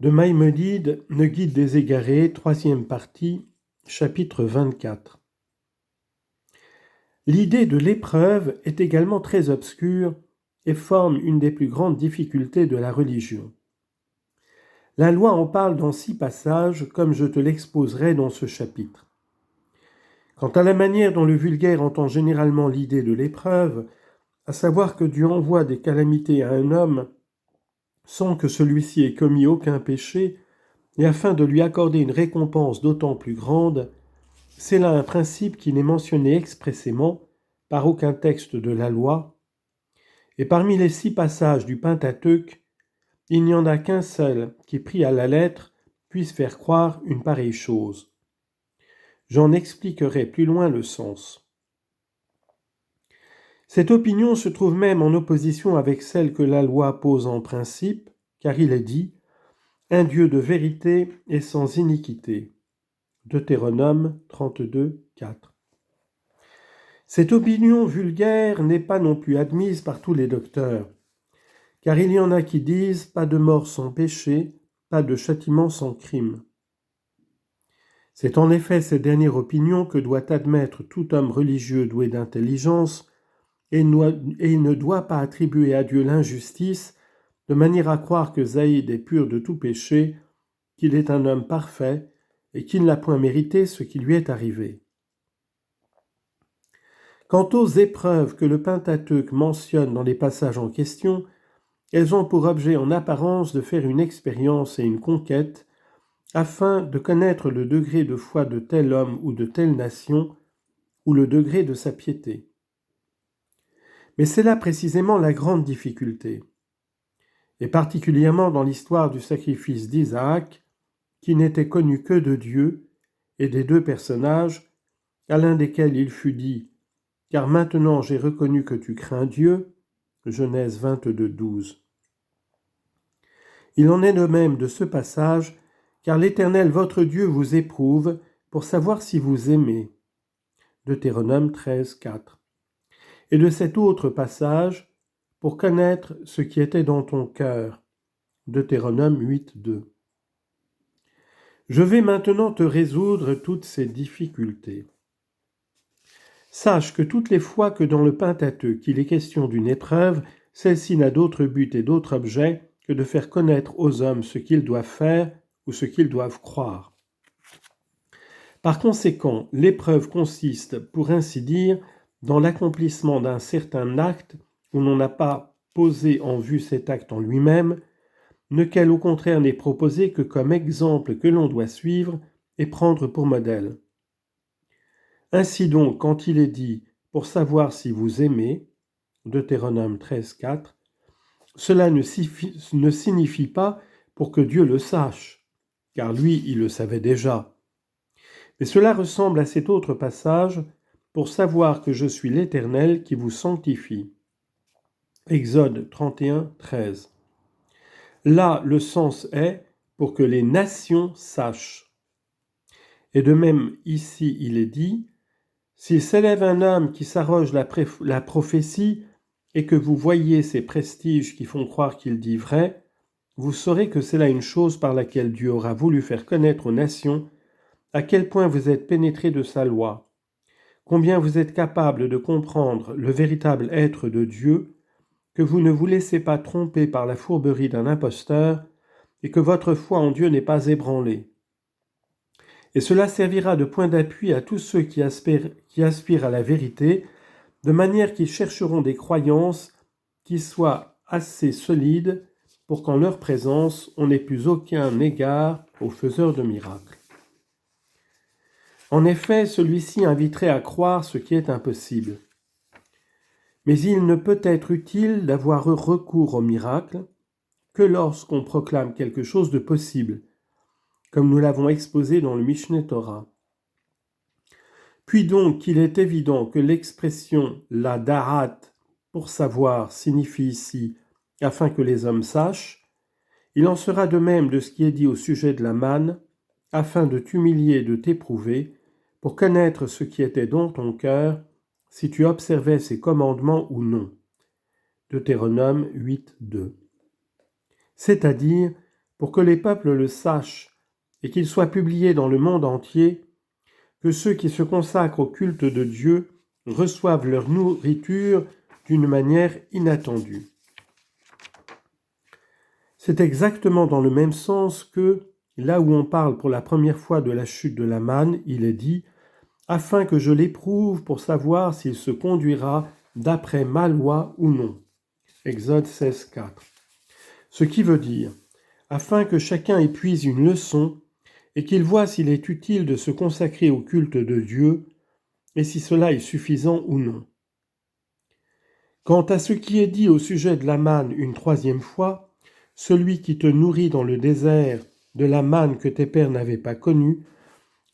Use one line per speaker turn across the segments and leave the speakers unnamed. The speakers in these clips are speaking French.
de Maïmonide, le guide des égarés, troisième partie, chapitre 24. L'idée de l'épreuve est également très obscure et forme une des plus grandes difficultés de la religion. La loi en parle dans 6 passages, comme je te l'exposerai dans ce chapitre. Quant à la manière dont le vulgaire entend généralement l'idée de l'épreuve, à savoir que Dieu envoie des calamités à un homme sans que celui-ci ait commis aucun péché, et afin de lui accorder une récompense d'autant plus grande, c'est là un principe qui n'est mentionné expressément par aucun texte de la loi, et parmi les 6 passages du Pentateuque, il n'y en a qu'un seul qui, pris à la lettre, puisse faire croire une pareille chose. J'en expliquerai plus loin le sens. Cette opinion se trouve même en opposition avec celle que la loi pose en principe, car il est dit « un Dieu de vérité et sans iniquité ». Deutéronome 32, 4. Cette opinion vulgaire n'est pas non plus admise par tous les docteurs, car il y en a qui disent « pas de mort sans péché, pas de châtiment sans crime ». C'est en effet cette dernière opinion que doit admettre tout homme religieux doué d'intelligence, et il ne doit pas attribuer à Dieu l'injustice, de manière à croire que Zaïd est pur de tout péché, qu'il est un homme parfait, et qu'il n'a point mérité ce qui lui est arrivé. Quant aux épreuves que le Pentateuque mentionne dans les passages en question, elles ont pour objet en apparence de faire une expérience et une conquête, afin de connaître le degré de foi de tel homme ou de telle nation, ou le degré de sa piété. Mais c'est là précisément la grande difficulté, et particulièrement dans l'histoire du sacrifice d'Isaac, qui n'était connu que de Dieu et des 2 personnages, à l'un desquels il fut dit « Car maintenant j'ai reconnu que tu crains Dieu » Genèse 22, 12. Il en est de même de ce passage « Car l'Éternel votre Dieu vous éprouve pour savoir si vous aimez » Deutéronome 13, 4. Et de cet autre passage, pour connaître ce qui était dans ton cœur. Deutéronome 8, 2. Je vais maintenant te résoudre toutes ces difficultés. Sache que toutes les fois que dans le Pentateuque il est question d'une épreuve, celle-ci n'a d'autre but et d'autre objet que de faire connaître aux hommes ce qu'ils doivent faire ou ce qu'ils doivent croire. Par conséquent, l'épreuve consiste, pour ainsi dire, dans l'accomplissement d'un certain acte où l'on n'a pas posé en vue cet acte en lui-même, lequel au contraire n'est proposé que comme exemple que l'on doit suivre et prendre pour modèle. Ainsi donc, quand il est dit « pour savoir si vous aimez » Deutéronome 13, 4, cela ne signifie pas pour que Dieu le sache, car lui, il le savait déjà. Mais cela ressemble à cet autre passage « pour savoir que je suis l'Éternel qui vous sanctifie » Exode 31, 13. Là, le sens est « pour que les nations sachent ». Et de même, ici, il est dit « S'il s'élève un homme qui s'arroge la prophétie et que vous voyez ces prestiges qui font croire qu'il dit vrai, vous saurez que c'est là une chose par laquelle Dieu aura voulu faire connaître aux nations à quel point vous êtes pénétrés de sa loi, combien vous êtes capables de comprendre le véritable être de Dieu, que vous ne vous laissez pas tromper par la fourberie d'un imposteur et que votre foi en Dieu n'est pas ébranlée. Et cela servira de point d'appui à tous ceux qui aspirent à la vérité, de manière qu'ils chercheront des croyances qui soient assez solides pour qu'en leur présence on n'ait plus aucun égard aux faiseurs de miracles. En effet, celui-ci inviterait à croire ce qui est impossible. Mais il ne peut être utile d'avoir recours au miracle que lorsqu'on proclame quelque chose de possible, comme nous l'avons exposé dans le Mishneh Torah. Puis donc qu'il est évident que l'expression « la darat » pour savoir signifie ici « afin que les hommes sachent », il en sera de même de ce qui est dit au sujet de la manne, afin de t'humilier et de t'éprouver, pour connaître ce qui était dans ton cœur, si tu observais ses commandements ou non. Deutéronome 8, 2. C'est-à-dire pour que les peuples le sachent et qu'il soit publié dans le monde entier, que ceux qui se consacrent au culte de Dieu reçoivent leur nourriture d'une manière inattendue. C'est exactement dans le même sens que, là où on parle pour la première fois de la chute de la manne, il est dit « afin que je l'éprouve pour savoir s'il se conduira d'après ma loi ou non ». Exode 16, 4. Ce qui veut dire « afin que chacun épuise une leçon et qu'il voit s'il est utile de se consacrer au culte de Dieu et si cela est suffisant ou non. » Quant à ce qui est dit au sujet de la manne une troisième fois, celui qui te nourrit dans le désert de la manne que tes pères n'avaient pas connue,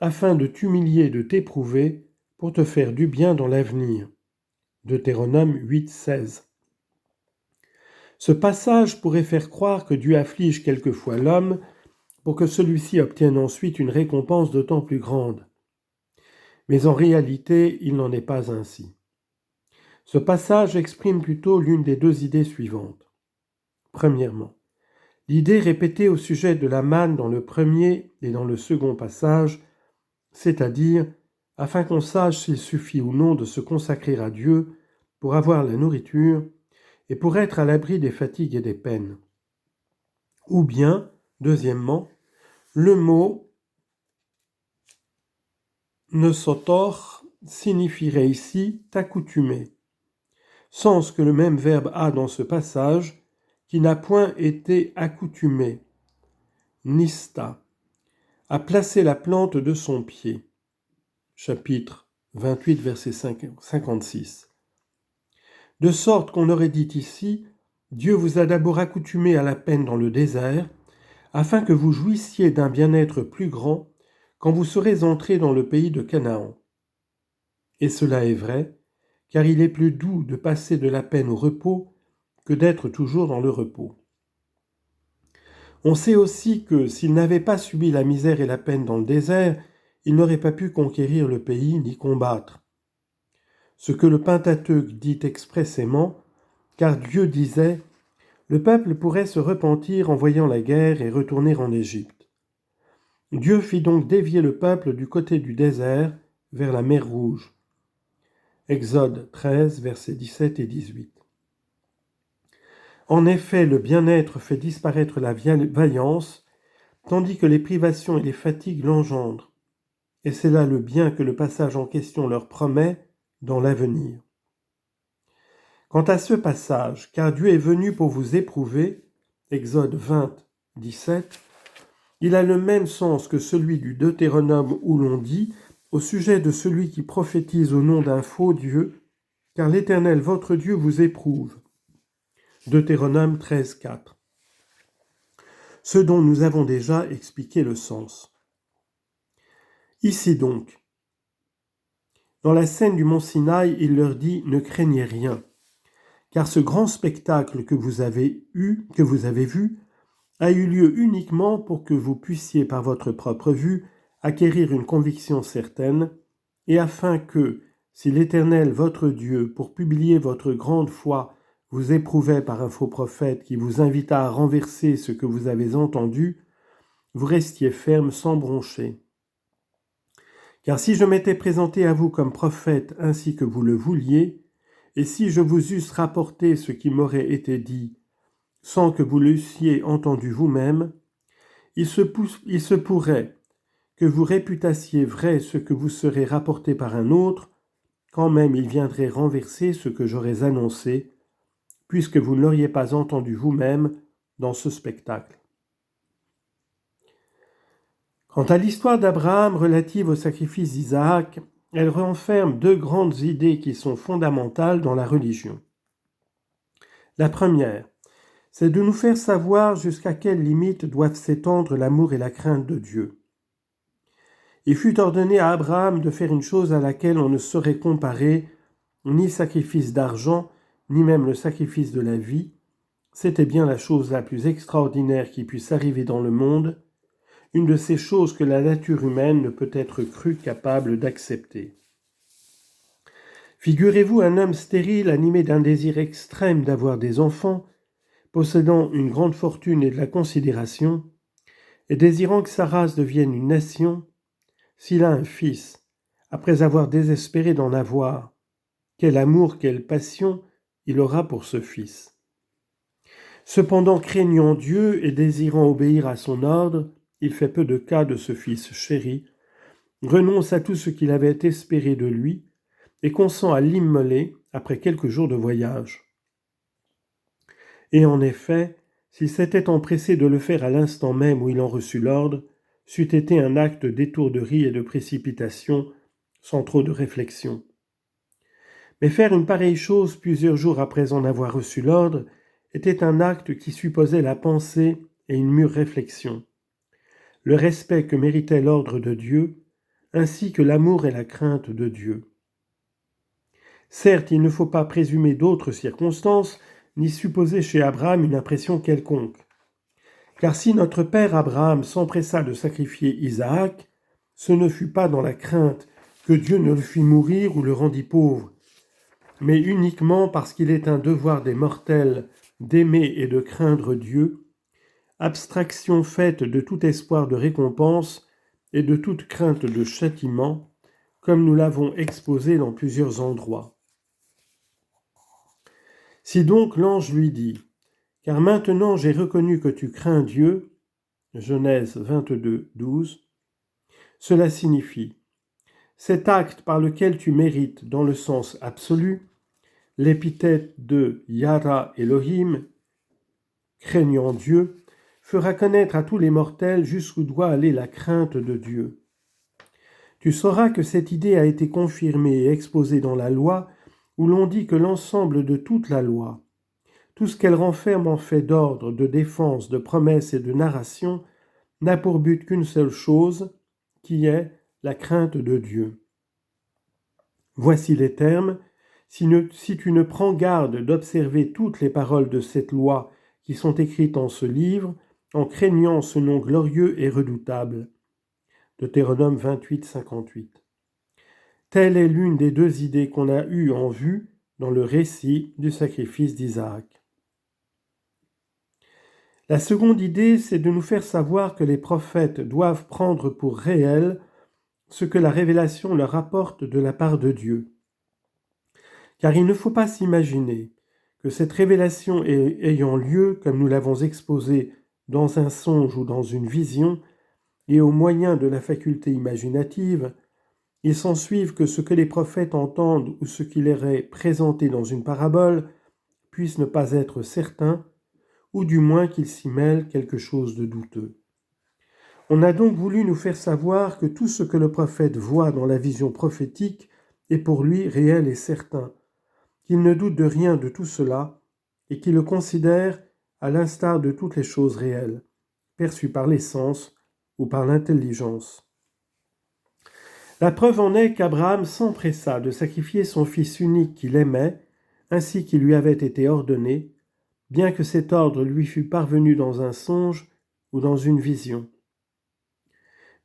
afin de t'humilier et de t'éprouver, pour te faire du bien dans l'avenir. Deutéronome 8, 16. Ce passage pourrait faire croire que Dieu afflige quelquefois l'homme pour que celui-ci obtienne ensuite une récompense d'autant plus grande. Mais en réalité, il n'en est pas ainsi. Ce passage exprime plutôt l'une des deux idées suivantes. Premièrement, l'idée répétée au sujet de la manne dans le premier et dans le second passage, c'est-à-dire afin qu'on sache s'il suffit ou non de se consacrer à Dieu pour avoir la nourriture et pour être à l'abri des fatigues et des peines. Ou bien, deuxièmement, le mot nosotor signifierait ici t'accoutumer, sens que le même verbe a dans ce passage qui n'a point été accoutumé, nista, à placer la plante de son pied. Chapitre 28, verset 56. De sorte qu'on aurait dit ici, Dieu vous a d'abord accoutumé à la peine dans le désert, afin que vous jouissiez d'un bien-être plus grand quand vous serez entrés dans le pays de Canaan. Et cela est vrai, car il est plus doux de passer de la peine au repos que d'être toujours dans le repos. On sait aussi que s'il n'avait pas subi la misère et la peine dans le désert, il n'aurait pas pu conquérir le pays ni combattre. Ce que le Pentateuque dit expressément, car Dieu disait « Le peuple pourrait se repentir en voyant la guerre et retourner en Égypte. » Dieu fit donc dévier le peuple du côté du désert vers la mer Rouge. Exode 13, versets 17 et 18. En effet, le bien-être fait disparaître la vaillance, tandis que les privations et les fatigues l'engendrent. Et c'est là le bien que le passage en question leur promet dans l'avenir. Quant à ce passage, car Dieu est venu pour vous éprouver, Exode 20, 17, il a le même sens que celui du Deutéronome où l'on dit, au sujet de celui qui prophétise au nom d'un faux Dieu, car l'Éternel votre Dieu vous éprouve. Deutéronome 13, 4. Ce dont nous avons déjà expliqué le sens. Ici donc, dans la scène du mont Sinaï, il leur dit « Ne craignez rien ». Car ce grand spectacle que vous avez vu, a eu lieu uniquement pour que vous puissiez par votre propre vue acquérir une conviction certaine, et afin que, si l'Éternel votre Dieu, pour publier votre grande foi, vous éprouvait par un faux prophète qui vous invita à renverser ce que vous avez entendu, vous restiez ferme sans broncher. Car si je m'étais présenté à vous comme prophète ainsi que vous le vouliez, et si je vous eusse rapporté ce qui m'aurait été dit, sans que vous l'eussiez entendu vous-même, il se pourrait que vous réputassiez vrai ce que vous serez rapporté par un autre, quand même il viendrait renverser ce que j'aurais annoncé, puisque vous ne l'auriez pas entendu vous-même dans ce spectacle. Quant à l'histoire d'Abraham relative au sacrifice d'Isaac, elle renferme deux grandes idées qui sont fondamentales dans la religion. La première, c'est de nous faire savoir jusqu'à quelles limites doivent s'étendre l'amour et la crainte de Dieu. Il fut ordonné à Abraham de faire une chose à laquelle on ne saurait comparer ni sacrifice d'argent, ni même le sacrifice de la vie. C'était bien la chose la plus extraordinaire qui puisse arriver dans le monde, une de ces choses que la nature humaine ne peut être crue capable d'accepter. Figurez-vous un homme stérile animé d'un désir extrême d'avoir des enfants, possédant une grande fortune et de la considération, et désirant que sa race devienne une nation, s'il a un fils, après avoir désespéré d'en avoir, quel amour, quelle passion il aura pour ce fils. Cependant, craignant Dieu et désirant obéir à son ordre, il fait peu de cas de ce fils chéri, renonce à tout ce qu'il avait espéré de lui et consent à l'immoler après quelques jours de voyage. Et en effet, s'il s'était empressé de le faire à l'instant même où il en reçut l'ordre, c'eût été un acte d'étourderie et de précipitation, sans trop de réflexion. Mais faire une pareille chose plusieurs jours après en avoir reçu l'ordre était un acte qui supposait la pensée et une mûre réflexion, le respect que méritait l'ordre de Dieu, ainsi que l'amour et la crainte de Dieu. Certes, il ne faut pas présumer d'autres circonstances, ni supposer chez Abraham une impression quelconque. Car si notre père Abraham s'empressa de sacrifier Isaac, ce ne fut pas dans la crainte que Dieu ne le fit mourir ou le rendit pauvre, mais uniquement parce qu'il est un devoir des mortels d'aimer et de craindre Dieu, abstraction faite de tout espoir de récompense et de toute crainte de châtiment, comme nous l'avons exposé dans plusieurs endroits. Si donc l'ange lui dit « Car maintenant j'ai reconnu que tu crains Dieu » Genèse 22, 12, cela signifie « Cet acte par lequel tu mérites dans le sens absolu l'épithète de Yara Elohim, craignant Dieu, fera connaître à tous les mortels jusqu'où doit aller la crainte de Dieu. Tu sauras que cette idée a été confirmée et exposée dans la loi, où l'on dit que l'ensemble de toute la loi, tout ce qu'elle renferme en fait d'ordre, de défense, de promesse et de narration, n'a pour but qu'une seule chose, qui est la crainte de Dieu. Voici les termes. Si tu ne prends garde d'observer toutes les paroles de cette loi qui sont écrites en ce livre, en craignant ce nom glorieux et redoutable. Deutéronome 28, 58. Telle est l'une des deux idées qu'on a eues en vue dans le récit du sacrifice d'Isaac. La seconde idée, c'est de nous faire savoir que les prophètes doivent prendre pour réel ce que la révélation leur apporte de la part de Dieu. Car il ne faut pas s'imaginer que cette révélation ayant lieu, comme nous l'avons exposé, dans un songe ou dans une vision, et au moyen de la faculté imaginative, il s'ensuive que ce que les prophètes entendent ou ce qui leur est présenté dans une parabole puisse ne pas être certain, ou du moins qu'il s'y mêle quelque chose de douteux. On a donc voulu nous faire savoir que tout ce que le prophète voit dans la vision prophétique est pour lui réel et certain, qu'il ne doute de rien de tout cela et qu'il le considère à l'instar de toutes les choses réelles, perçues par les sens ou par l'intelligence. La preuve en est qu'Abraham s'empressa de sacrifier son fils unique qu'il aimait, ainsi qu'il lui avait été ordonné, bien que cet ordre lui fût parvenu dans un songe ou dans une vision.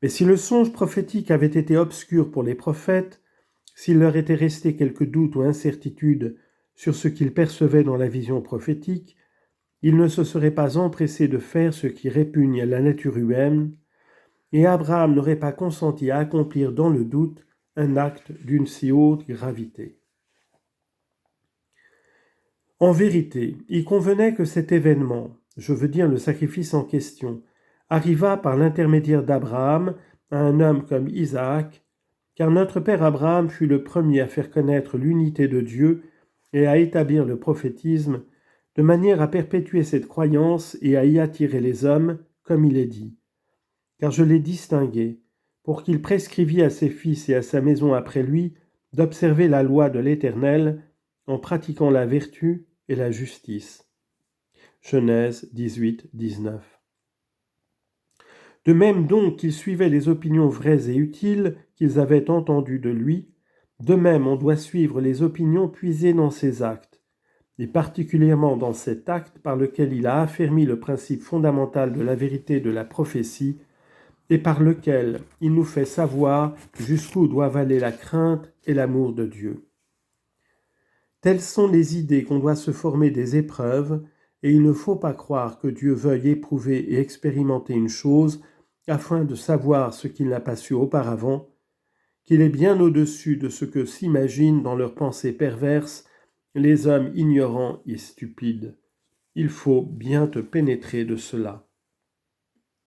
Mais si le songe prophétique avait été obscur pour les prophètes, s'il leur était resté quelque doute ou incertitude sur ce qu'ils percevaient dans la vision prophétique, ils ne se seraient pas empressés de faire ce qui répugne à la nature humaine, et Abraham n'aurait pas consenti à accomplir dans le doute un acte d'une si haute gravité. En vérité, il convenait que cet événement, je veux dire le sacrifice en question, arriva par l'intermédiaire d'Abraham à un homme comme Isaac, car notre père Abraham fut le premier à faire connaître l'unité de Dieu et à établir le prophétisme, de manière à perpétuer cette croyance et à y attirer les hommes, comme il est dit. Car je l'ai distingué, pour qu'il prescrivît à ses fils et à sa maison après lui d'observer la loi de l'Éternel en pratiquant la vertu et la justice. Genèse 18, 19. De même donc qu'ils suivaient les opinions vraies et utiles qu'ils avaient entendues de lui, de même on doit suivre les opinions puisées dans ses actes, et particulièrement dans cet acte par lequel il a affermi le principe fondamental de la vérité de la prophétie, et par lequel il nous fait savoir jusqu'où doivent aller la crainte et l'amour de Dieu. Telles sont les idées qu'on doit se former des épreuves, et il ne faut pas croire que Dieu veuille éprouver et expérimenter une chose afin de savoir ce qu'il n'a pas su auparavant, qu'il est bien au-dessus de ce que s'imaginent dans leurs pensées perverses les hommes ignorants et stupides. Il faut bien te pénétrer de cela.